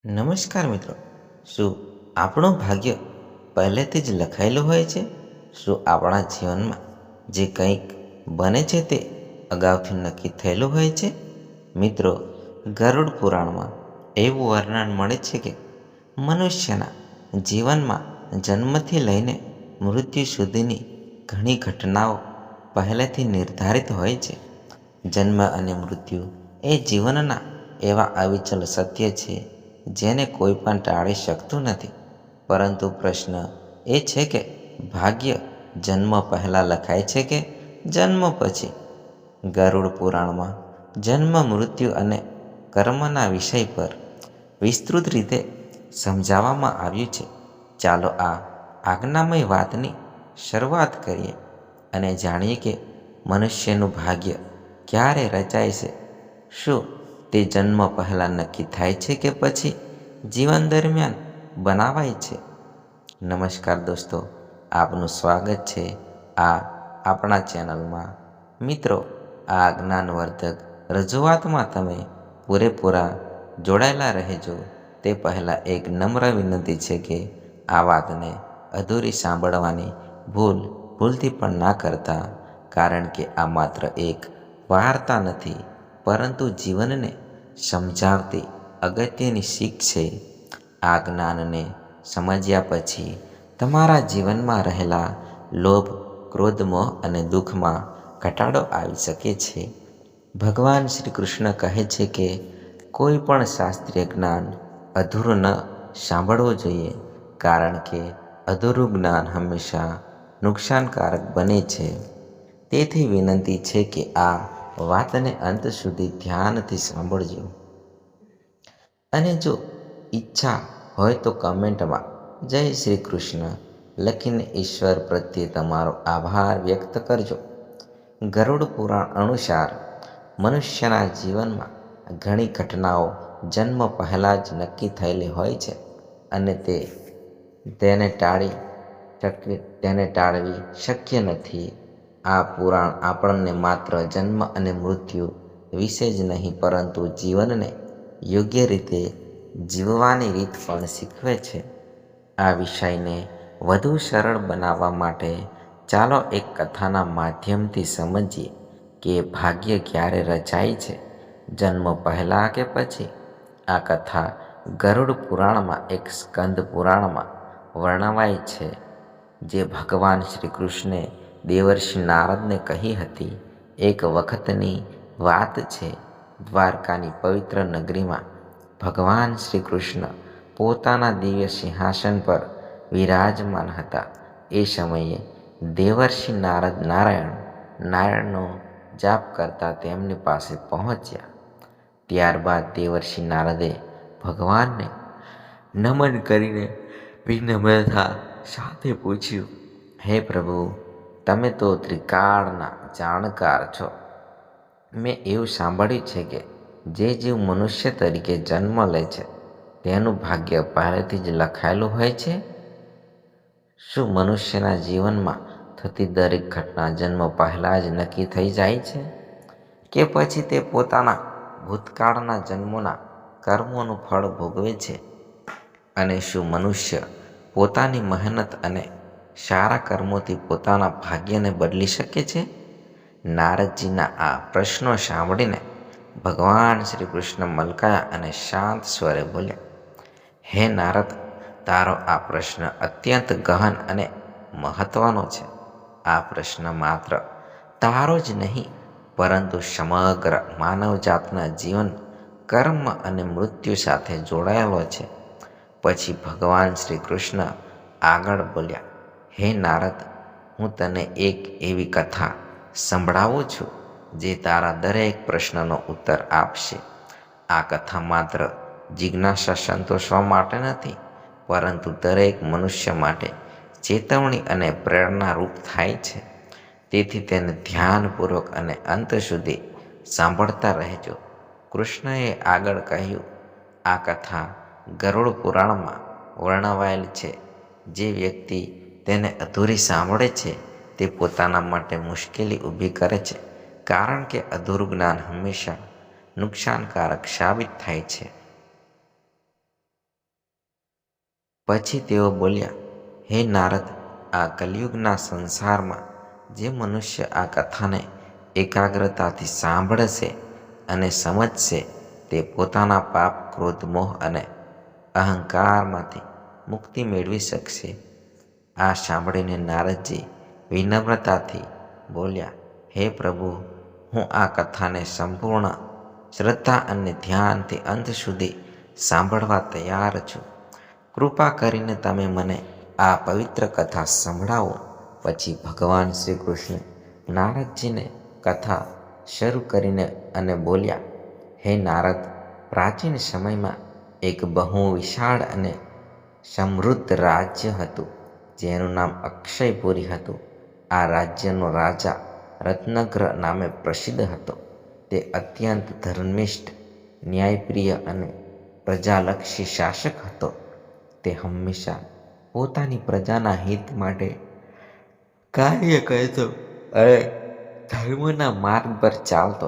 નમસ્કાર મિત્રો. શું આપણું ભાગ્ય પહેલેથી જ લખાયેલું હોય છે? શું આપણા જીવનમાં જે કંઈક બને છે તે અગાઉથી નક્કી થયેલું હોય છે? મિત્રો, ગરુડ પુરાણમાં એવું વર્ણન મળે છે કે મનુષ્યના જીવનમાં જન્મથી લઈને મૃત્યુ સુધીની ઘણી ઘટનાઓ પહેલેથી નિર્ધારિત હોય છે. જન્મ અને મૃત્યુ એ જીવનના એવા અવિચલ સત્ય છે જેને કોઈ પણ ટાળી શકતું નથી. પરંતુ પ્રશ્ન એ છે કે ભાગ્ય જન્મ પહેલાં લખાય છે કે જન્મ પછી? ગરુડ પુરાણમાં જન્મ, મૃત્યુ અને કર્મના વિષય પર વિસ્તૃત રીતે સમજાવવામાં આવ્યું છે. ચાલો આ આજ્ઞામય વાતની શરૂઆત કરીએ અને જાણીએ કે મનુષ્યનું ભાગ્ય ક્યારે રચાય છે. શું તે જન્મ પહેલાં નક્કી થાય છે કે પછી જીવન દરમિયાન બનાવાય છે? નમસ્કાર દોસ્તો, આપનું સ્વાગત છે આ આપણા ચેનલમાં. મિત્રો, આ જ્ઞાનવર્ધક રજૂઆતમાં તમે પૂરેપૂરા જોડાયેલા રહેજો. તે પહેલાં એક નમ્ર વિનંતી છે કે આ વાતને અધૂરી સાંભળવાની ભૂલથી પણ ના કરતા, કારણ કે આ માત્ર એક વાર્તા નથી, પરંતુ જીવનને સમજાવતી અગત્યની શીખ છે. આ જ્ઞાનને સમજ્યા પછી તમારા જીવનમાં રહેલા લોભ, ક્રોધ, મોહ અને દુઃખમાં ઘટાડો આવી શકે છે. ભગવાન શ્રી કૃષ્ણ કહે છે કે કોઈ પણ શાસ્ત્રીય જ્ઞાન અધૂરું ન સાંભળવું જોઈએ, કારણ કે અધૂરું જ્ઞાન હંમેશા નુકસાનકારક બને છે. તેથી વિનંતી છે કે આ વાતને અંત સુધી ધ્યાનથી સાંભળજો. અને જો ઈચ્છા હોય તો કમેન્ટમાં જય શ્રી કૃષ્ણ લખીને ઈશ્વર પ્રત્યે તમારો આભાર વ્યક્ત કરજો. ગરુડ પુરાણ અનુસાર મનુષ્યના જીવનમાં ઘણી ઘટનાઓ જન્મ પહેલાં જ નક્કી થયેલી હોય છે અને તેને ટાળવી શક્ય નથી. આ પુરાણ આપણને માત્ર જન્મ અને મૃત્યુ વિશે જ નહીં, પરંતુ જીવનને યોગ્ય રીતે જીવવાની રીત પણ શીખવે છે. આ વિષયને વધુ સરળ બનાવવા માટે ચાલો એક કથાના માધ્યમથી સમજીએ કે ભાગ્ય ક્યારે રચાય છે, જન્મ પહેલાં કે પછી. આ કથા ગરુડ પુરાણમાં એક સ્કંદ પુરાણમાં વર્ણવાય છે, જે ભગવાન શ્રી કૃષ્ણે દેવર્ષિ નારદને કહી હતી. એક વખતની વાત છે. દ્વારકાની પવિત્ર નગરીમાં ભગવાન શ્રી કૃષ્ણ પોતાના દિવ્ય સિંહાસન પર વિરાજમાન હતા. એ સમયે દેવર્ષિ નારદ નારાયણનો જાપ કરતા તેમની પાસે પહોંચ્યા. ત્યારબાદ દેવર્ષિ નારદે ભગવાનને નમન કરીને વિનમ્રતા સાથે પૂછ્યું, હે પ્રભુ, તમે તો ત્રિકાળના જાણકાર છો. મેં એવું સાંભળ્યું છે કે જે જીવ મનુષ્ય તરીકે જન્મ લે છે તેનું ભાગ્ય પહેલેથી જ લખાયેલું હોય છે. શું મનુષ્યના જીવનમાં થતી દરેક ઘટના જન્મ પહેલાં જ નક્કી થઈ જાય છે, કે પછી તે પોતાના ભૂતકાળના જન્મોના કર્મોનું ફળ ભોગવે છે? અને શું મનુષ્ય પોતાની મહેનત અને સારા કર્મોથી પોતાના ભાગ્યને બદલી શકે છે? નારદજીના આ પ્રશ્નો સાંભળીને ભગવાન શ્રી કૃષ્ણ મલકાયા અને શાંત સ્વરે બોલ્યા, હે નારદ, તારો આ પ્રશ્ન અત્યંત ગહન અને મહત્વનો છે. આ પ્રશ્ન માત્ર તારો જ નહીં, પરંતુ સમગ્ર માનવજાતના જીવન, કર્મ અને મૃત્યુ સાથે જોડાયેલો છે. પછી ભગવાન શ્રી કૃષ્ણ આગળ બોલ્યા, હે નારદ, હું તને એક એવી કથા સંભળાવું છું જે તારા દરેક પ્રશ્નનો ઉત્તર આપશે. આ કથા માત્ર જિજ્ઞાસા સંતોષવા માટે નથી, પરંતુ દરેક મનુષ્ય માટે ચેતવણી અને પ્રેરણારૂપ થાય છે. તેથી તેને ધ્યાનપૂર્વક અને અંત સુધી સાંભળતા રહેજો. કૃષ્ણએ આગળ કહ્યું, આ કથા ગરુડ પુરાણમાં વર્ણવાયેલ છે. જે વ્યક્તિ તેને અધૂરી સાંભળે છે તે પોતાના માટે મુશ્કેલી ઊભી કરે છે, કારણ કે અધૂરું જ્ઞાન હંમેશા નુકસાનકારક સાબિત થાય છે. પછી તેઓ બોલ્યા, હે નારદ, આ કલિયુગના સંસારમાં જે મનુષ્ય આ કથાને એકાગ્રતાથી સાંભળશે અને સમજશે તે પોતાના પાપ, ક્રોધ, મોહ અને અહંકારમાંથી મુક્તિ મેળવી શકશે. આ સાંભળીને નારદજી વિનમ્રતાથી બોલ્યા, હે પ્રભુ, હું આ કથાને સંપૂર્ણ શ્રદ્ધા અને ધ્યાનથી અંત સુધી સાંભળવા તૈયાર છું. કૃપા કરીને તમે મને આ પવિત્ર કથા સંભળાવો. પછી ભગવાન શ્રી કૃષ્ણ નારદજીને કથા શરૂ કરીને અને બોલ્યા, હે નારદ, પ્રાચીન સમયમાં એક બહુ વિશાળ અને સમૃદ્ધ રાજ્ય હતું જેનું નામ અક્ષયપુરી હતું. આ રાજ્યનો રાજા રત્નગ્ર નામે પ્રસિદ્ધ હતો. તે અત્યંત ધર્મિષ્ઠ, ન્યાયપ્રિય અને પ્રજાલક્ષી શાસક હતો. તે હંમેશા પોતાની પ્રજાના હિત માટે કાર્ય કરતો અને ધર્મના માર્ગ પર ચાલતો.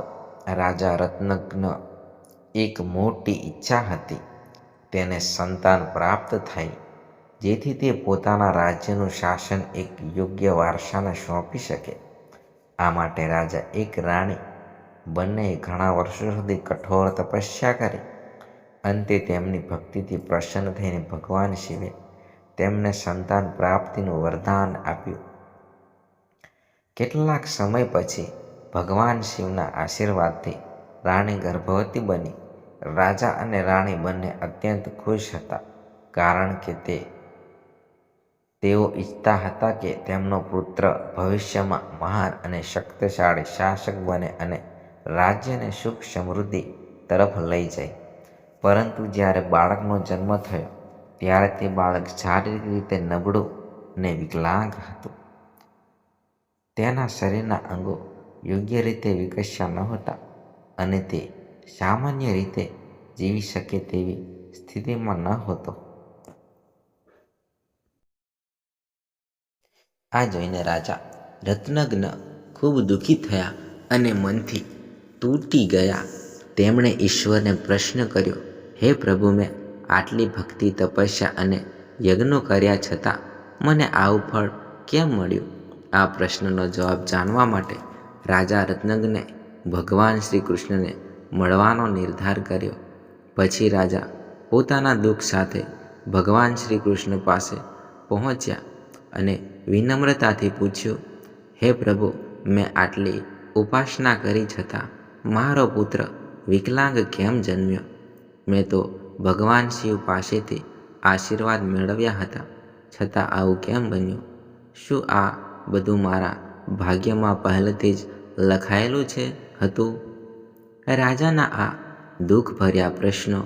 રાજા રત્નજ્ઞ એક મોટી ઈચ્છા હતી. તેને સંતાન પ્રાપ્ત થાય જેથી તે પોતાના રાજ્યનું શાસન એક યોગ્ય વારસાને સોંપી શકે. આ માટે રાજા એક રાણી બંનેએ ઘણા વર્ષો સુધી કઠોર તપસ્યા કરી. અંતે તેમની ભક્તિથી પ્રસન્ન થઈને ભગવાન શિવે તેમને સંતાન પ્રાપ્તિનું વરદાન આપ્યું. કેટલાક સમય પછી ભગવાન શિવના આશીર્વાદથી રાણી ગર્ભવતી બની. રાજા અને રાણી બંને અત્યંત ખુશ હતા, કારણ કે તેઓ ઈચ્છતા હતા કે તેમનો પુત્ર ભવિષ્યમાં મહાન અને શક્તિશાળી શાસક બને અને રાજ્યને સુખ સમૃદ્ધિ તરફ લઈ જાય. પરંતુ જ્યારે બાળકનો જન્મ થયો ત્યારે તે બાળક શારીરિક રીતે નબળું અને વિકલાંગ હતું. તેના શરીરના અંગો યોગ્ય રીતે વિકસ્યા નહોતા અને તે સામાન્ય રીતે જીવી શકે તેવી સ્થિતિમાં ન હતો. આ જોઈને રાજા રત્નજ્ઞ ખૂબ દુઃખી થયા અને મનથી તૂટી ગયા. તેમણે ઈશ્વરને પ્રશ્ન કર્યો, હે પ્રભુ, મેં આટલી ભક્તિ, તપસ્યા અને યજ્ઞો કર્યા છતાં મને આવું ફળ કેમ મળ્યું? આ પ્રશ્નનો જવાબ જાણવા માટે રાજા રત્નજ્ઞે ભગવાન શ્રી કૃષ્ણને મળવાનો નિર્ધાર કર્યો. પછી રાજા પોતાના દુઃખ સાથે ભગવાન શ્રી કૃષ્ણ પાસે પહોંચ્યા અને વિનમ્રતાથી પૂછ્યું, હે પ્રભુ, મેં આટલી ઉપાસના કરી છતાં મારો પુત્ર વિકલાંગ કેમ જન્મ્યો? મેં તો ભગવાન શિવ પાસેથી આશીર્વાદ મેળવ્યા હતા, છતાં આવું કેમ બન્યું? શું આ બધું મારા ભાગ્યમાં પહેલેથી જ લખાયેલું હતું? રાજાના આ દુઃખભર્યા પ્રશ્નો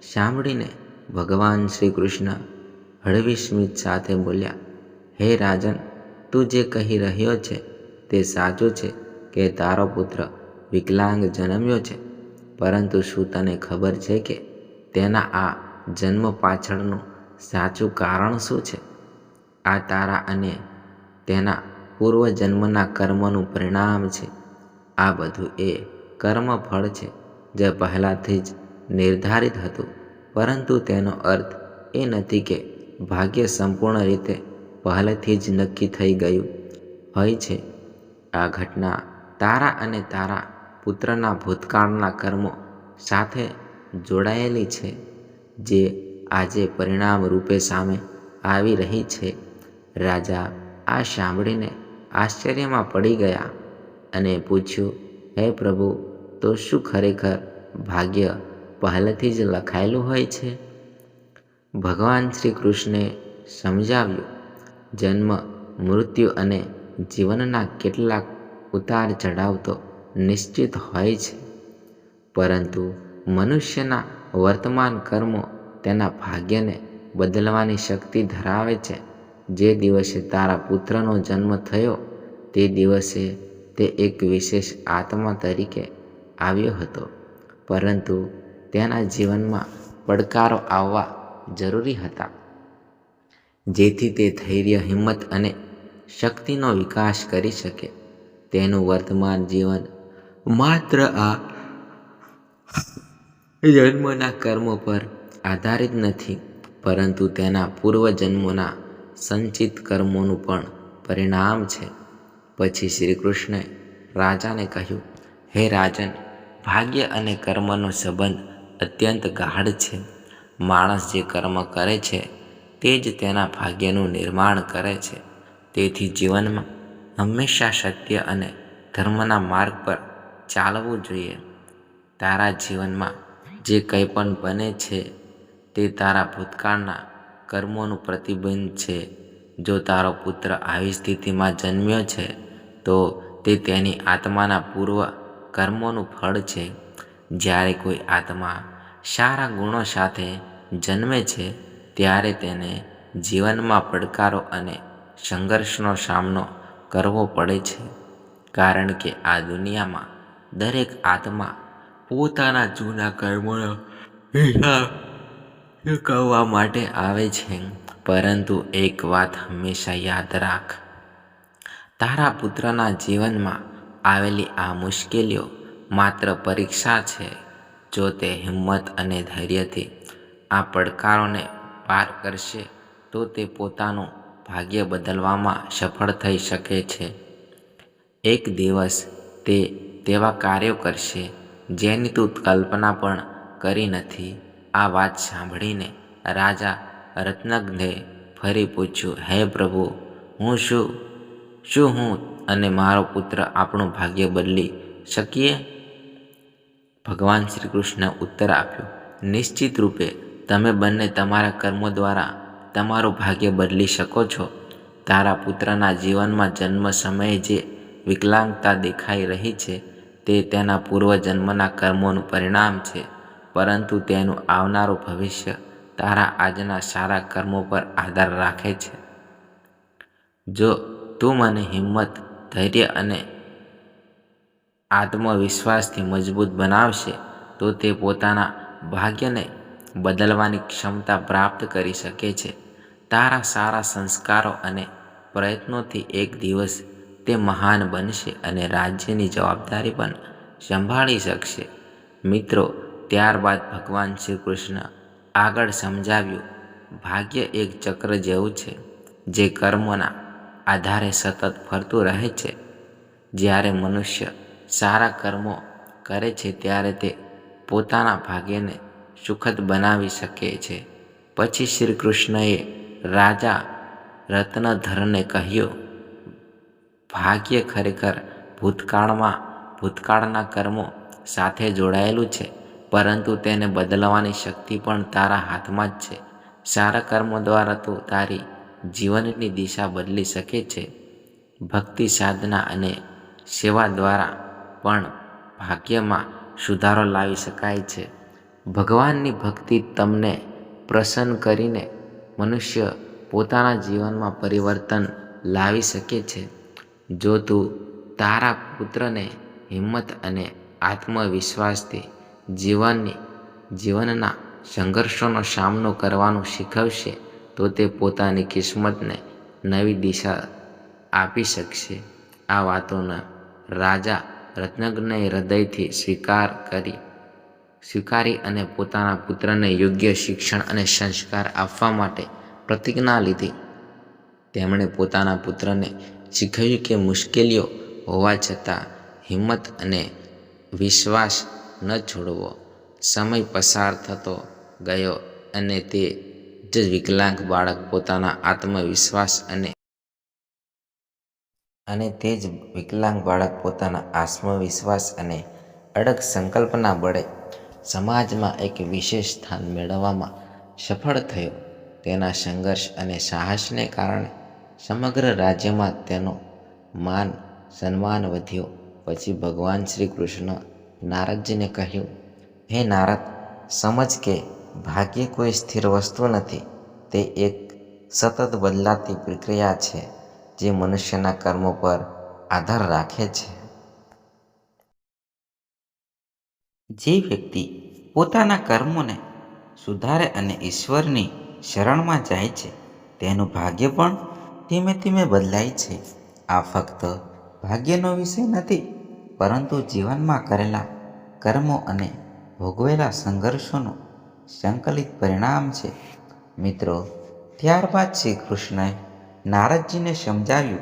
સાંભળીને ભગવાન શ્રી કૃષ્ણ હળવી સ્મિત સાથે બોલ્યા, હે રાજન, તું જે કહી રહ્યો છે તે સાચું છે કે તારો પુત્ર વિકલાંગ જન્મ્યો છે, પરંતુ શું તને ખબર છે કે તેના આ જન્મ પાછળનું સાચું કારણ શું છે? આ તારા અને તેના પૂર્વજન્મના કર્મનું પરિણામ છે. આ બધું એ કર્મફળ છે જે પહેલાથી જ નિર્ધારિત હતું, પરંતુ તેનો અર્થ એ નથી કે ભાગ્ય સંપૂર્ણ રીતે પહેલેથી જ નક્કી થઈ ગયું હોય છે. આ ઘટના તારા અને તારા પુત્રના ભૂતકાળના કર્મો સાથે જોડાયેલી છે, જે આજે પરિણામ રૂપે સામે આવી રહી છે. રાજા આ સાંભળીને આશ્ચર્યમાં પડી ગયા અને પૂછ્યું, હે પ્રભુ, તો શું ખરેખર ભાગ્ય પહેલેથી જ લખાયેલું હોય છે? ભગવાન શ્રી કૃષ્ણે સમજાવ્યું, જન્મ, મૃત્યુ અને જીવનના કેટલાક ઉતાર ચઢાવ તો નિશ્ચિત હોય છે, પરંતુ મનુષ્યના વર્તમાન કર્મો તેના ભાગ્યને બદલવાની શક્તિ ધરાવે છે. જે દિવસે તારા પુત્રનો જન્મ થયો તે દિવસે તે એક વિશેષ આત્મા તરીકે આવ્યો હતો, પરંતુ તેના જીવનમાં પડકારો આવવા જરૂરી હતા, જેથી તે ધૈર્ય, હિંમત અને શક્તિનો વિકાસ કરી શકે. તેનું વર્તમાન જીવન માત્ર આ જન્મના કર્મો પર આધારિત નથી, પરંતુ તેના પૂર્વજન્મોના સંચિત કર્મોનું પણ પરિણામ છે. પછી શ્રી કૃષ્ણે રાજાને કહ્યું, હે રાજન, ભાગ્ય અને કર્મનો સંબંધ અત્યંત ગાઢ છે. માણસ જે કર્મ કરે છે તે જ તેના ભાગ્યનું નિર્માણ કરે છે. તેથી જીવનમાં હંમેશા સત્ય અને ધર્મના માર્ગ પર ચાલવું જોઈએ. તારા જીવનમાં જે કંઈ પણ બને છે તે તારા ભૂતકાળના કર્મોનું પ્રતિબિંબ છે. જો તારો પુત્ર આવી સ્થિતિમાં જન્મ્યો છે તો તે તેની આત્માના પૂર્વ કર્મોનું ફળ છે. જ્યારે કોઈ આત્મા સારા ગુણો સાથે જન્મે છે ત્યારે તેને જીવનમાં પડકારો અને સંઘર્ષનો સામનો કરવો પડે છે, કારણ કે આ દુનિયામાં દરેક આત્મા પોતાના જૂના કર્મોનો હિસાબ ચૂકવવા માટે આવે છે. પરંતુ એક વાત હંમેશા યાદ રાખ, તારા પુત્રના જીવનમાં આવેલી આ મુશ્કેલીઓ માત્ર પરીક્ષા છે. જો તે હિંમત અને ધૈર્યથી આ પડકારોને પાર કરશે તો તે પોતાનું ભાગ્ય બદલવામાં સફળ થઈ શકે છે. એક દિવસ તે તેવા કાર્યો કરશે જેની તું કલ્પના પણ કરી નથી. આ વાત સાંભળીને રાજા રત્નજ્ઞે ફરી પૂછ્યું, હે પ્રભુ, શું હું અને મારો પુત્ર આપણું ભાગ્ય બદલી શકીએ? ભગવાન શ્રી કૃષ્ણે ઉત્તર આપ્યો, નિશ્ચિત રૂપે તમે બંને તમારા કર્મો દ્વારા તમારું ભાગ્ય બદલી શકો છો. તારા પુત્રના જીવનમાં જન્મ સમયે જે વિકલાંગતા દેખાઈ રહી છે તે તેના પૂર્વજન્મના કર્મોનું પરિણામ છે, પરંતુ તેનું આવનારું ભવિષ્ય તારા આજના સારા કર્મો પર આધાર રાખે છે. જો તું મને હિંમત, ધૈર્ય અને આત્મવિશ્વાસથી મજબૂત બનાવશે તો તે પોતાના ભાગ્યને બદલવાની ક્ષમતા પ્રાપ્ત કરી શકે છે. તારા સારા સંસ્કારો અને પ્રયત્નોથી એક દિવસ તે મહાન બનશે અને રાજ્યની જવાબદારી પણ સંભાળી શકશે. મિત્રો, ત્યારબાદ ભગવાન શ્રી કૃષ્ણ આગળ સમજાવ્યું, ભાગ્ય એક ચક્ર જેવું છે જે કર્મોના આધારે સતત ફરતું રહે છે. જ્યારે મનુષ્ય સારા કર્મો કરે છે ત્યારે તે પોતાના ભાગ્યને સુખદ બનાવી શકે છે. પછી શ્રી કૃષ્ણએ રાજા રત્નધરને કહ્યું, ભાગ્ય ખરેખર ભૂતકાળના કર્મો સાથે જોડાયેલું છે, પરંતુ તેને બદલવાની શક્તિ પણ તારા હાથમાં જ છે. સારા કર્મો દ્વારા તું તારી જીવનની દિશા બદલી શકે છે. ભક્તિ, સાધના અને સેવા દ્વારા પણ ભાગ્યમાં સુધારો લાવી શકાય છે. ભગવાનની ભક્તિ તમને પ્રસન્ન કરીને મનુષ્ય પોતાના જીવનમાં પરિવર્તન લાવી શકે છે. જો તું તારા પુત્રને હિંમત અને આત્મવિશ્વાસથી જીવનના સંઘર્ષોનો સામનો કરવાનું શીખવશે તો તે પોતાની કિસ્મતને નવી દિશા આપી શકશે. આ વાતોને રાજા રત્નજ્ઞે હૃદયથી સ્વીકારી અને પોતાના પુત્રને યોગ્ય શિક્ષણ અને સંસ્કાર આપવા માટે પ્રતિજ્ઞા લીધી. તેમણે પોતાના પુત્રને શીખવ્યું કે મુશ્કેલીઓ હોવા છતાં હિંમત અને વિશ્વાસ ન છોડવો. સમય પસાર થતો ગયો અને તે જ વિકલાંગ બાળક પોતાના આત્મવિશ્વાસ અને અડગ સંકલ્પના બળે સમાજમાં એક વિશેષ સ્થાન મેળવવામાં સફળ થયો. તેના સંઘર્ષ અને સાહસને કારણે સમગ્ર રાજ્યમાં તેનો માન સન્માન વધ્યો. પછી ભગવાન શ્રી કૃષ્ણ નારદજીને કહ્યું, હે નારદ, સમજ કે ભાગ્ય કોઈ સ્થિર વસ્તુ નથી. તે એક સતત બદલાતી પ્રક્રિયા છે જે મનુષ્યના કર્મો પર આધાર રાખે છે. જે વ્યક્તિ પોતાના કર્મોને સુધારે અને ઈશ્વરની શરણમાં જાય છે તેનું ભાગ્ય પણ ધીમે ધીમે બદલાય છે. આ ફક્ત ભાગ્યનો વિષય નથી, પરંતુ જીવનમાં કરેલા કર્મો અને ભોગવેલા સંઘર્ષોનું સંકલિત પરિણામ છે. મિત્રો, ત્યારબાદ શ્રી કૃષ્ણએ નારદજીને સમજાવ્યું,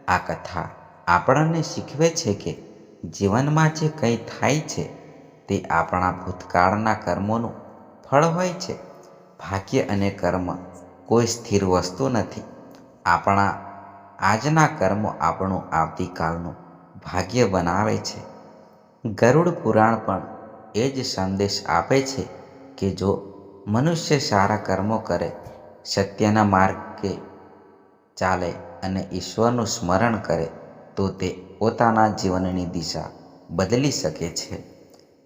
આ કથા આપણને શીખવે છે કે જીવનમાં જે કંઈ થાય છે તે આપણા ભૂતકાળના કર્મોનું ફળ હોય છે. ભાગ્ય અને કર્મ કોઈ સ્થિર વસ્તુ નથી. આપણા આજના કર્મો આપણું આવતીકાલનું ભાગ્ય બનાવે છે. ગરુડ પુરાણ પણ એ જ સંદેશ આપે છે કે જો મનુષ્ય સારા કર્મો કરે, સત્યના માર્ગે ચાલે અને ઈશ્વરનું સ્મરણ કરે તો તે પોતાના જીવનની દિશા બદલી શકે છે.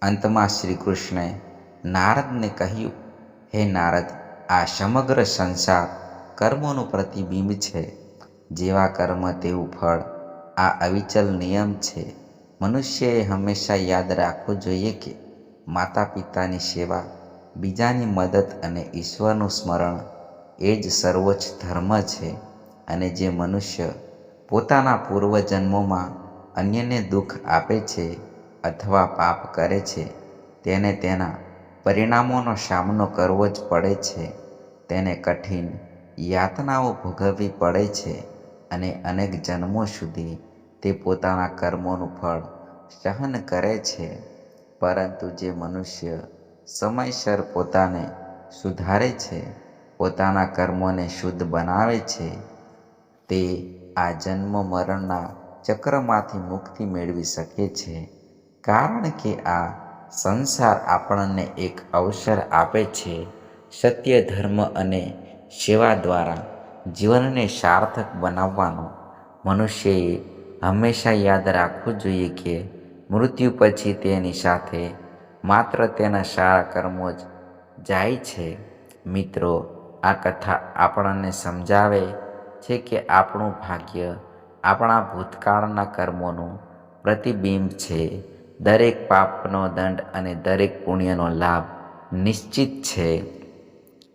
અંતમાં શ્રી કૃષ્ણએ નારદને કહ્યું, હે નારદ, આ સમગ્ર સંસાર કર્મોનું પ્રતિબિંબ છે. જેવા કર્મ તેવું ફળ, આ અવિચલ નિયમ છે. મનુષ્યએ હંમેશા યાદ રાખવું જોઈએ કે માતા પિતાની સેવા, બીજાની મદદ અને ઈશ્વરનું સ્મરણ એ જ સર્વોચ્ચ ધર્મ છે. અને જે મનુષ્ય પોતાના પૂર્વજન્મોમાં અન્યને દુઃખ આપે છે અથવા પાપ કરે છે, તેને તેના પરિણામોનો સામનો કરવો જ પડે છે. તેને કઠિન યાતનાઓ ભોગવવી પડે છે અને અનેક જન્મો સુધી તે પોતાના કર્મોનું ફળ સહન કરે છે. પરંતુ જે મનુષ્ય સમયસર પોતાને સુધારે છે, પોતાના કર્મોને શુદ્ધ બનાવે છે, તે આ જન્મ મરણના ચક્રમાંથી મુક્તિ મેળવી શકે છે. કારણ કે આ સંસાર આપણને એક અવસર આપે છે સત્ય, ધર્મ અને સેવા દ્વારા જીવનને સાર્થક બનાવવાનો. મનુષ્યએ હંમેશા યાદ રાખવું જોઈએ કે મૃત્યુ પછી તેની સાથે માત્ર તેના સારા કર્મો જ જાય છે. મિત્રો, આ કથા આપણને સમજાવે છે કે આપણું ભાગ્ય આપણા ભૂતકાળના કર્મોનું પ્રતિબિંબ છે. દરેક પાપનો દંડ અને દરેક પુણ્યનો લાભ નિશ્ચિત છે.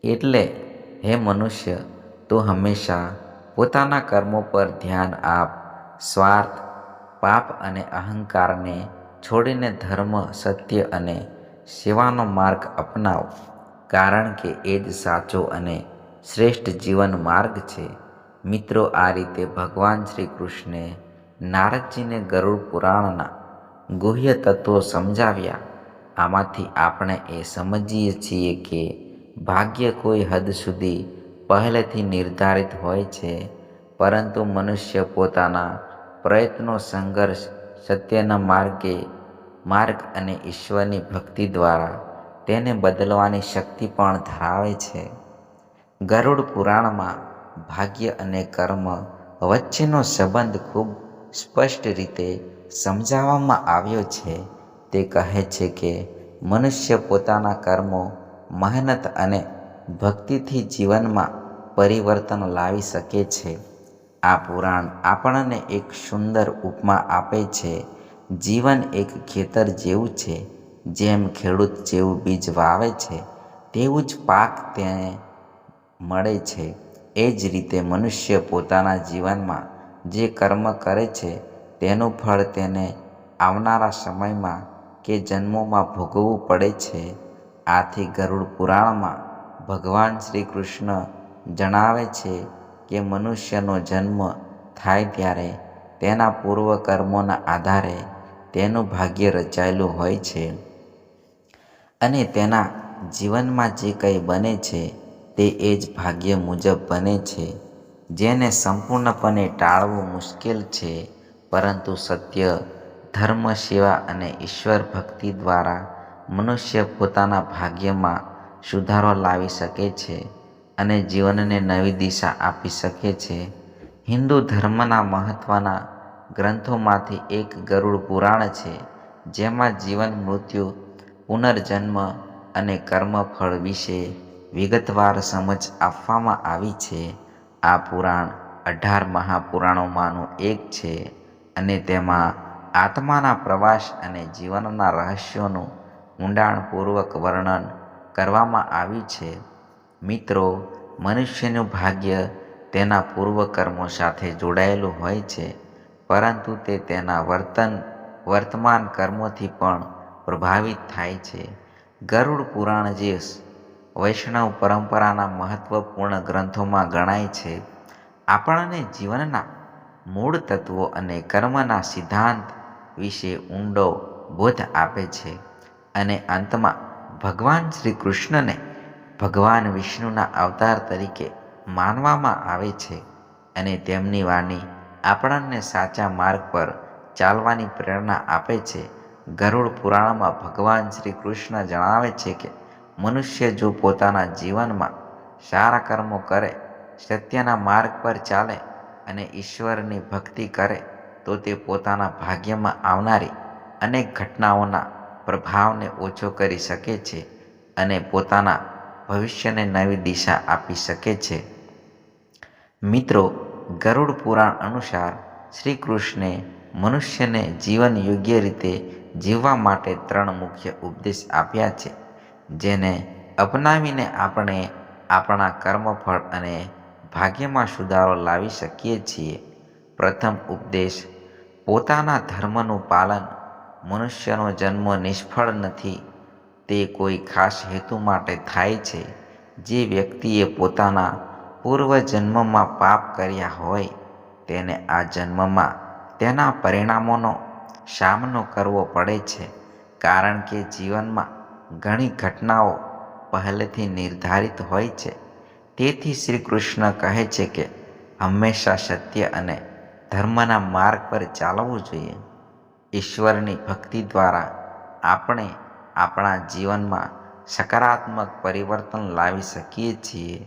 એટલે હે મનુષ્ય, તું હંમેશા પોતાના કર્મો પર ધ્યાન આપ. સ્વાર્થ, પાપ અને અહંકારને છોડીને ધર્મ, સત્ય અને સેવાનો માર્ગ અપનાવ. કારણ કે એ જ સાચો અને શ્રેષ્ઠ જીવન માર્ગ છે. મિત્રો, આ રીતે ભગવાન શ્રી કૃષ્ણે નારદજીને ગરુડ પુરાણના ગુહ્ય તત્વો સમજાવ્યા. આમાંથી આપણે એ સમજીએ છીએ કે ભાગ્ય કોઈ હદ સુધી પહેલેથી નિર્ધારિત હોય છે, પરંતુ મનુષ્ય પોતાના પ્રયત્નો, સંઘર્ષ, સત્યના માર્ગ અને ઈશ્વરની ભક્તિ દ્વારા તેને બદલવાની શક્તિ પણ ધરાવે છે. ગરુડ પુરાણમાં ભાગ્ય અને કર્મ વચ્ચેનો સંબંધ ખૂબ સ્પષ્ટ રીતે સમજાવવામાં આવ્યો છે. તે કહે છે કે મનુષ્ય પોતાના કર્મો, મહેનત અને ભક્તિથી જીવનમાં પરિવર્તન લાવી શકે છે. આ પુરાણ આપણને એક સુંદર ઉપમા આપે છે. જીવન એક ખેતર જેવું છે. જેમ ખેડૂત જેવું બીજ વાવે છે, તેવું જ પાક તેને મળે છે. એ જ રીતે મનુષ્ય પોતાના જીવનમાં જે કર્મ કરે છે તેનું ફળ તેને આવનારા સમયમાં કે જન્મોમાં ભોગવવું પડે છે. આથી ગરુડ પુરાણમાં ભગવાન શ્રી કૃષ્ણ જણાવે છે કે મનુષ્યનો જન્મ થાય ત્યારે તેના પૂર્વ કર્મોના આધારે તેનું ભાગ્ય રચાયેલું હોય છે અને તેના જીવનમાં જે કંઈ બને છે તે એ જ ભાગ્ય મુજબ બને છે, જેને સંપૂર્ણપણે ટાળવું મુશ્કેલ છે. પરંતુ સત્ય, ધર્મ, સેવા અને ઈશ્વર ભક્તિ દ્વારા મનુષ્ય પોતાના ભાગ્યમાં સુધારો લાવી શકે છે અને જીવનને નવી દિશા આપી શકે છે. હિન્દુ ધર્મના મહત્વના ગ્રંથોમાંથી એક ગરુડ પુરાણ છે, જેમાં જીવન, મૃત્યુ, પુનર્જન્મ અને કર્મફળ વિશે વિગતવાર સમજ આપવામાં આવી છે. આ પુરાણ 18 મહાપુરાણોમાંનું એક છે અને તેમાં આત્માના પ્રવાસ અને જીવનના રહસ્યોનું ઊંડાણપૂર્વક વર્ણન કરવામાં આવ્યું છે. મિત્રો, મનુષ્યનું ભાગ્ય તેના પૂર્વકર્મો સાથે જોડાયેલું હોય છે, પરંતુ તે તેના વર્તમાન કર્મોથી પણ પ્રભાવિત થાય છે. ગરુડ પુરાણ જે વૈષ્ણવ પરંપરાના મહત્વપૂર્ણ ગ્રંથોમાં ગણાય છે. આપણને જીવનના મૂળ તત્વો અને કર્મના સિદ્ધાંત વિશે ઊંડો બોધ આપે છે અને અંતમાં ભગવાન શ્રી કૃષ્ણને ભગવાન વિષ્ણુના અવતાર તરીકે માનવામાં આવે છે અને તેમની વાણી આપણને સાચા માર્ગ પર ચાલવાની પ્રેરણા આપે છે. ગરુડ પુરાણમાં ભગવાન શ્રી કૃષ્ણ જણાવે છે કે મનુષ્ય જો પોતાના જીવનમાં સારા કર્મો કરે, સત્યના માર્ગ પર ચાલે અને ઈશ્વરની ભક્તિ કરે તો તે પોતાના ભાગ્યમાં આવનારી અનેક ઘટનાઓના પ્રભાવને ઓછો કરી શકે છે અને પોતાના ભવિષ્યને નવી દિશા આપી શકે છે. મિત્રો, ગરુડ પુરાણ અનુસાર શ્રી કૃષ્ણે મનુષ્યને જીવન યોગ્ય રીતે જીવવા માટે 3 મુખ્ય ઉપદેશ આપ્યા છે, જેને અપનાવીને આપણે આપણા કર્મફળ અને ભાગ્યમાં સુધારો લાવી શકીએ છીએ. પ્રથમ ઉપદેશ, પોતાના ધર્મનું પાલન. મનુષ્યનો જન્મ નિષ્ફળ નથી, તે કોઈ ખાસ હેતુ માટે થાય છે. જે વ્યક્તિએ પોતાના પૂર્વજન્મમાં પાપ કર્યા હોય તેને આ જન્મમાં તેના પરિણામોનો સામનો કરવો પડે છે, કારણ કે જીવનમાં ઘણી ઘટનાઓ પહેલેથી નિર્ધારિત હોય છે. તેથી શ્રી કૃષ્ણ કહે છે કે હંમેશા સત્ય અને ધર્મના માર્ગ પર ચાલવું જોઈએ. ઈશ્વરની ભક્તિ દ્વારા આપણે આપણા જીવનમાં સકારાત્મક પરિવર્તન લાવી શકીએ છીએ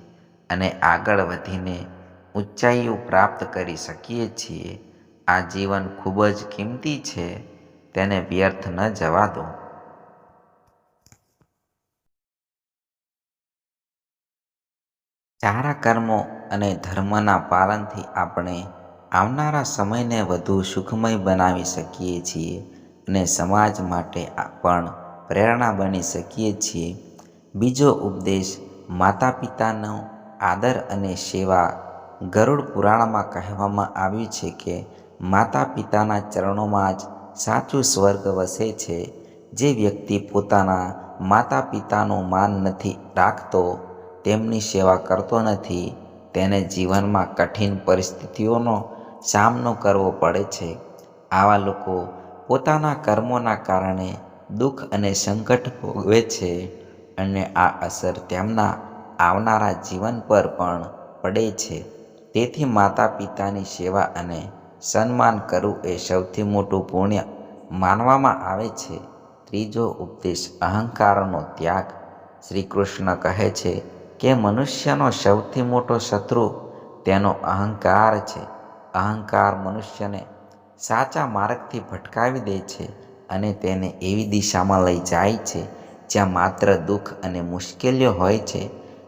અને આગળ વધીને ઊંચાઈઓ પ્રાપ્ત કરી શકીએ છીએ. આ જીવન ખૂબ જ કિંમતી છે, તેને વ્યર્થ ન જવા દો. સારા કર્મો અને ધર્મના પાલનથી આપણે આવનારા સમયને વધુ સુખમય બનાવી શકીએ છીએ અને સમાજ માટે પણ પ્રેરણા બની શકીએ છીએ. બીજો ઉપદેશ, માતા પિતાનો આદર અને સેવા. ગરુડ પુરાણમાં કહેવામાં આવ્યું છે કે માતા પિતાના ચરણોમાં જ સાચું સ્વર્ગ વસે છે. જે વ્યક્તિ પોતાના માતા પિતાનું માન નથી રાખતો, તેમની સેવા કરતો નથી, તેને જીવનમાં કઠિન પરિસ્થિતિઓનો સામનો કરવો પડે છે. આવા લોકો પોતાના કર્મોના કારણે દુઃખ અને સંકટ ભોગવે છે અને આ અસર તેમના આવનારા જીવન પર પણ પડે છે. તેથી માતા પિતાની સેવા અને સન્માન કરવું એ સૌથી મોટું પુણ્ય માનવામાં આવે છે. ત્રીજો ઉપદેશ, અહંકારનો ત્યાગ. શ્રી કૃષ્ણ કહે છે કે મનુષ્યનો સૌથી મોટો શત્રુ તેનો અહંકાર છે. અહંકાર મનુષ્યને સાચા માર્ગથી ભટકાવી દે છે અને તેને એવી દિશામાં લઈ જાય છે જ્યાં માત્ર દુઃખ અને મુશ્કેલીઓ હોય છે.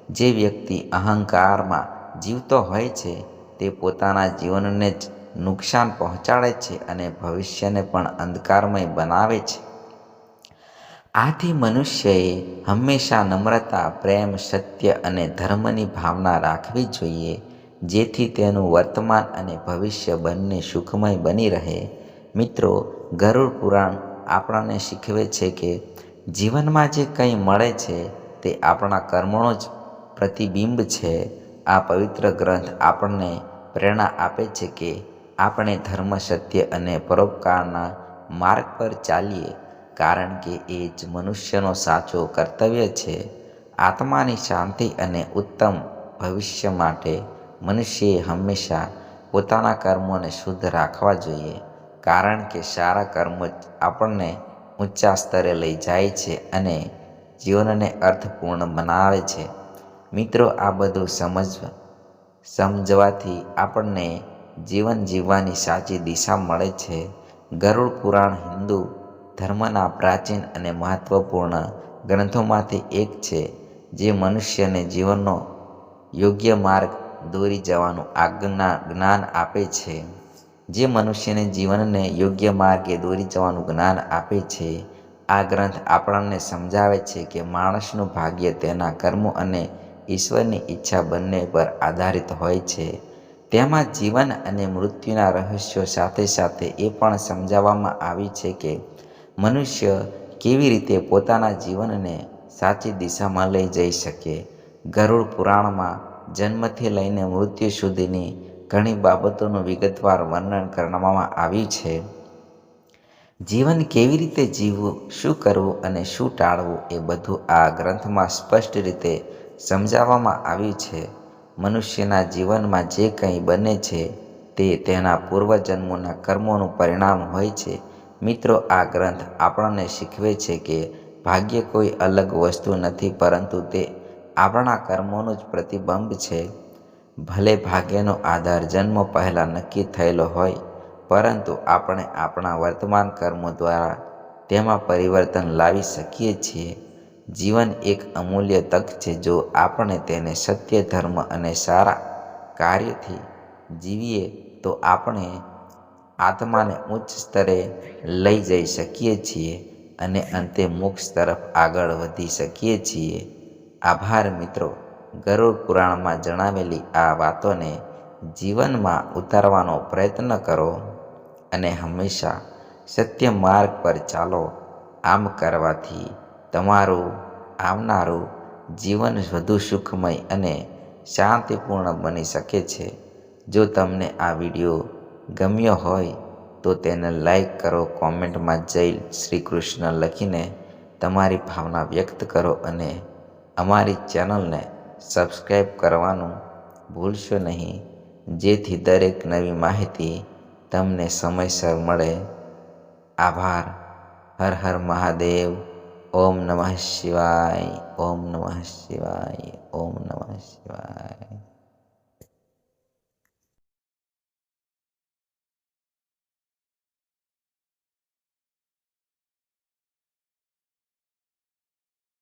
જે વ્યક્તિ અહંકારમાં જીવતો હોય છે તે પોતાના જીવનને જ નુકસાન પહોંચાડે છે અને ભવિષ્યને પણ અંધકારમય બનાવે છે. આથી મનુષ્યએ હંમેશા નમ્રતા, પ્રેમ, સત્ય અને ધર્મની ભાવના રાખવી જોઈએ, જેથી તેનું વર્તમાન અને ભવિષ્ય બંને સુખમય બની રહે. મિત્રો, ગરુડ પુરાણ આપણને શીખવે છે કે જીવનમાં જે કંઈ મળે છે તે આપણા કર્મોનો જ પ્રતિબિંબ છે. આ પવિત્ર ગ્રંથ આપણને પ્રેરણા આપે છે કે આપણે ધર્મ, સત્ય અને પરોપકારના માર્ગ પર ચાલીએ, કારણ કે એ જ મનુષ્યનો સાચો કર્તવ્ય છે. આત્માની શાંતિ અને ઉત્તમ ભવિષ્ય માટે મનુષ્યએ હંમેશા પોતાના કર્મોને શુદ્ધ રાખવા જોઈએ, કારણ કે સારા કર્મો જ આપણને ઊંચા સ્તરે લઈ જાય છે અને જીવનને અર્થપૂર્ણ બનાવે છે. મિત્રો, આ બધું સમજવાથી આપણને જીવન જીવવાની સાચી દિશા મળે છે. ગરુડ પુરાણ હિન્દુ ધર્મના પ્રાચીન અને મહત્વપૂર્ણ ગ્રંથોમાંથી એક છે, જે મનુષ્યને જીવનનો યોગ્ય માર્ગ દોરી જવાનું જ્ઞાન આપે છે. આ ગ્રંથ આપણને સમજાવે છે કે માણસનું ભાગ્ય તેના કર્મો અને ઈશ્વરની ઈચ્છા બંને પર આધારિત હોય છે. તેમાં જીવન અને મૃત્યુના રહસ્યો સાથે સાથે એ પણ સમજાવવામાં આવ્યું છે કે મનુષ્ય કેવી રીતે પોતાના જીવનને સાચી દિશામાં લઈ જઈ શકે. ગરુડ પુરાણમાં જન્મથી લઈને મૃત્યુ સુધીની ઘણી બાબતોનું વિગતવાર વર્ણન કરવામાં આવ્યું છે. જીવન કેવી રીતે જીવવું, શું કરવું અને શું ટાળવું એ બધું આ ગ્રંથમાં સ્પષ્ટ રીતે સમજાવવામાં આવ્યું છે. મનુષ્યના જીવનમાં જે કંઈ બને છે તે તેના પૂર્વજન્મોના કર્મોનું પરિણામ હોય છે. મિત્રો, આ ગ્રંથ આપણને શીખવે છે કે ભાગ્ય કોઈ અલગ વસ્તુ નથી, પરંતુ તે આપણા કર્મોનું જ પ્રતિબિંબ છે. ભલે ભાગ્યનો આધાર જન્મ પહેલાં નક્કી થયેલો હોય, પરંતુ આપણે આપણા વર્તમાન કર્મો દ્વારા તેમાં પરિવર્તન લાવી શકીએ છીએ. જીવન એક અમૂલ્ય તક છે. જો આપણે તેને સત્ય, ધર્મ અને સારા કાર્યોથી જીવીએ તો આપણે આત્માને ઉચ્ચ સ્તરે લઈ જઈ શકીએ છીએ અને અંતે મોક્ષ તરફ આગળ વધી શકીએ છીએ. આભાર મિત્રો. ગરુડ પુરાણમાં જણાવેલી આ વાતોને જીવનમાં ઉતારવાનો પ્રયત્ન કરો અને હંમેશા સત્ય માર્ગ પર ચાલો. આમ કરવાથી તમારું આવનારું જીવન વધુ સુખમય અને શાંતિપૂર્ણ બની શકે છે. જો તમને આ વિડીયો ગમ્યો હોય તો તેને લાઈક કરો, કોમેન્ટમાં જય શ્રી કૃષ્ણ લખીને તમારી ભાવના વ્યક્ત કરો અને અમારી ચેનલને સબસ્ક્રાઈબ કરવાનું ભૂલશો નહીં, જેથી દરેક નવી માહિતી તમને સમયસર મળે. આભાર. હર હર મહાદેવ. ઓમ નમઃ શિવાય. ઓમ નમઃ શિવાય. ઓમ નમઃ શિવાય.